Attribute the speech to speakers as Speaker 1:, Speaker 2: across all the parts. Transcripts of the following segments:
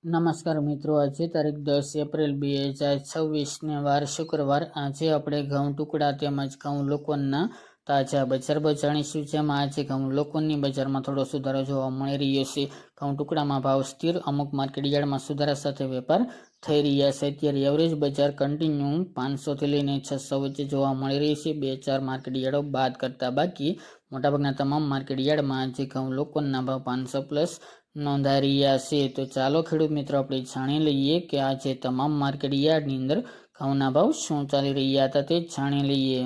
Speaker 1: નમસ્કાર મિત્રો, આજે તારીખ 10 એપ્રિલ 2026 વાર શુક્રવાર. આજે આપણે ઘઉં ટુકડા તેમજ ઘઉં લોકોના તાજા બજાર જાણીશું, જેમાં આજે ઘઉં લોકોની બજારમાં થોડો સુધારો જોવા મળી રહ્યો છે. ઘઉં ટુકડામાં ભાવ સ્થિર, અમુક માર્કેટ યાર્ડમાં સુધારા સાથે વેપાર થઈ રહ્યા છે. ત્યારે એવરેજ બજાર કન્ટિન્યુ 500 થી લઈને 600 વચ્ચે જોવા મળી રહી છે. 2-4 માર્કેટ યાર્ડો બાદ કરતા બાકી મોટાભાગના તમામ માર્કેટ યાર્ડમાં આજે ઘઉં લોકોના ભાવ 500 પ્લસ નોંધાઈ રહ્યા છે. તો ચાલો ખેડૂત મિત્રો આપણે જાણી લઈએ કે આજે તમામ માર્કેટ યાર્ડની અંદર ઘઉંના ભાવ શું ચાલી રહ્યા હતા તે જાણી લઈએ.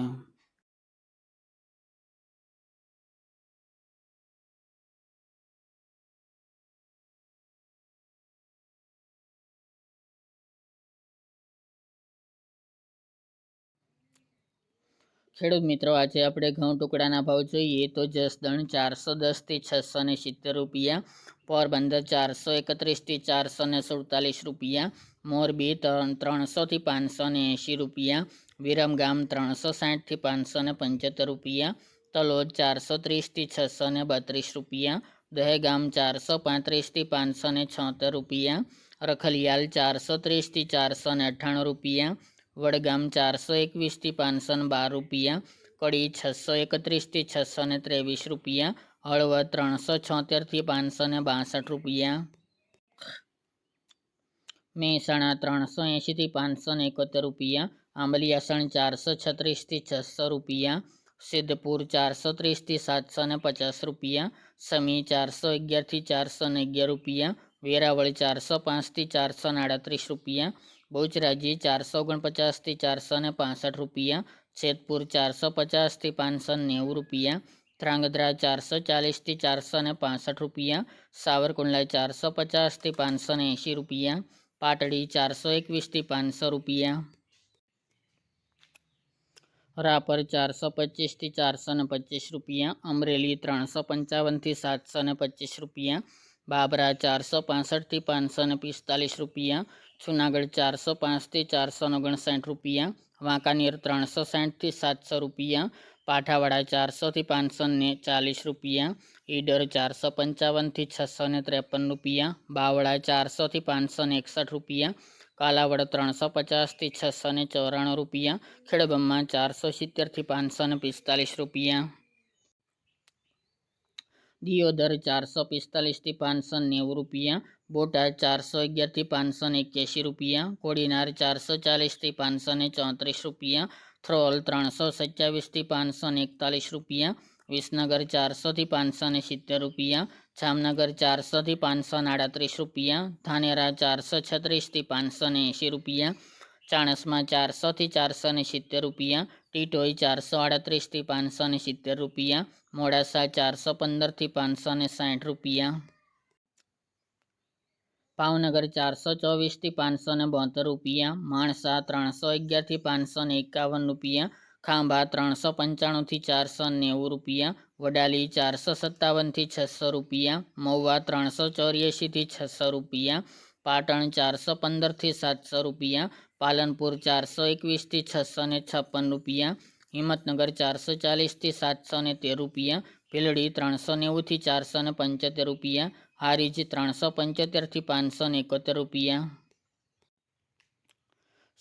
Speaker 1: ખેડૂત મિત્રો, આજે આપણે ઘઉં ટુકડાના ભાવ જોઈએ તો જસદણ 410 થી 670 રૂપિયા, પોરબંદર 431 થી 447 રૂપિયા, મોરબી 300 થી 580 રૂપિયા, વિરમગામ 360 થી 575 રૂપિયા, તલોદ 430 થી 632 રૂપિયા, દહેગામ 435 થી 576 રૂપિયા, રખલિયાલ 430 થી 498 રૂપિયા, વડગામ 421 થી 512 રૂપિયા, કડી 631 થી 623 રૂપિયા, હળવદ 376 થી 562 રૂપિયા, મહેસાણા 380 થી 571 રૂપિયા, આંબલિયાસણ 436 થી 600 રૂપિયા, સિદ્ધપુર 430 થી 750 રૂપિયા, સમી 411 થી 411 રૂપિયા, વેરાવળ 405 થી 438 રૂપિયા, બહુચરાજી 449 થી 465 રૂપિયા, જેતપુર 450 થી 590 રૂપિયા, ધ્રાંગધ્રા 440 થી 465 રૂપિયા, સાવરકુંડલા 450 થી 580 રૂપિયા, પાટડી 421 થી 500 રૂપિયા, રાપર 425 થી 425 રૂપિયા, અમરેલી 355 થી 725 રૂપિયા, બાબરા 465 થી 545 રૂપિયા, જુનાગઢ 405 થી 459 રૂપિયા, વાંકાનેર 360 થી 700 રૂપિયા, પાઠાવાડા 400 થી 540 રૂપિયા, ઈડર 455 થી 653 રૂપિયા, બાવળા 400 થી 561 રૂપિયા, કાલાવડ 350 થી 694 રૂપિયા, ખેડબ્રહ્મા 470 થી 545 રૂપિયા, દિયોદર 445 થી 590 રૂપિયા, બોટાદ 411 થી 581 રૂપિયા, કોડીનાર 440 થી 534 રૂપિયા, થ્રોલ 327 થી 541 રૂપિયા, વિસનગર 400 થી 570 રૂપિયા, જામનગર 400 થી 538 રૂપિયા, ધાનેરા 436 થી 580 રૂપિયા, ચાણસ્મા 400 થી 470 રૂપિયા, ટીટોઈ 438 થી 570 રૂપિયા, મોડાસા 415 થી 560 રૂપિયા, ભાવનગર 424 થી 572 રૂપિયા, માણસા 311 થી 551 રૂપિયા, ખાંભા 395 થી 490 રૂપિયા, વડાલી 457 થી 600 રૂપિયા, મહુવા 384 થી 600 રૂપિયા, પાટણ 415 થી 700 રૂપિયા, પાલનપુર 421 થી 656 રૂપિયા, હિંમતનગર 440 થી 713 રૂપિયા, ભીલડી 390 થી 475 રૂપિયા, હારીજ 375 થી 571 રૂપિયા,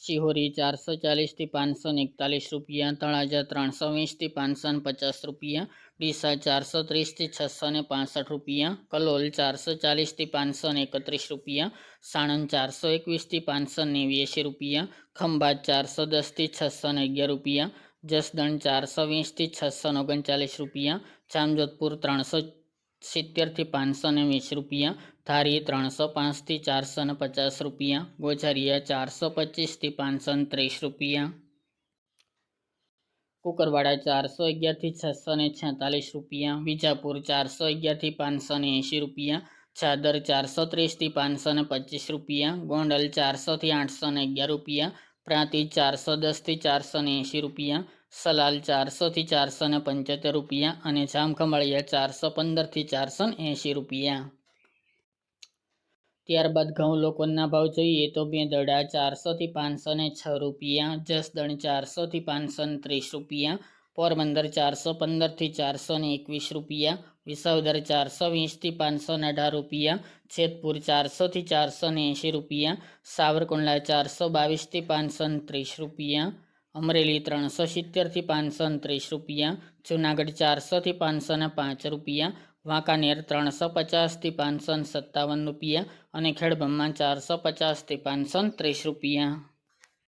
Speaker 1: શિહોરી 440 થી 541 રૂપિયા, તળાજા 320 થી 550 રૂપિયા, ડીસા 430 થી 665 રૂપિયા, કલોલ 440 થી 531 રૂપિયા, સાણંદ 421 થી 589 રૂપિયા, ખંભાત 410 થી 611 રૂપિયા, જસદણ 420 થી 639 રૂપિયા, જામજોધપુર 370 થી 520 રૂપિયા, ધારી 305 થી 450 રૂપિયા, ગોઝારિયા 425 થી 530 રૂપિયા, કુકરવાડા 411 થી 646 રૂપિયા, વિજાપુર 411 થી 580 રૂપિયા, ચાદર 430 થી 525 રૂપિયા, ગોંડલ 400 થી 811 રૂપિયા, પ્રાંતિજ 410 થી 480 રૂપિયા, સલાલ 400 થી 475 રૂપિયા અને જામખંભાળિયા 415 થી 480 રૂપિયા. ત્યારબાદ ઘઉં લોકોના ભાવ જોઈએ તો બેંદરડા 400 થી 506 રૂપિયા, જસદણ 400 થી 530 રૂપિયા, પોરબંદર 415 થી 421 રૂપિયા, વિસાવદર 420 થી 518 રૂપિયા, જેતપુર 400 થી 480 રૂપિયા, સાવરકુંડલા 422 થી 530 રૂપિયા, અમરેલી 370 થી 530 રૂપિયા, જૂનાગઢ 400 થી 505 રૂપિયા, વાંકાનેર 350 થી 557 રૂપિયા અને ખેડબ્રહ્મા 450 થી 530 રૂપિયા।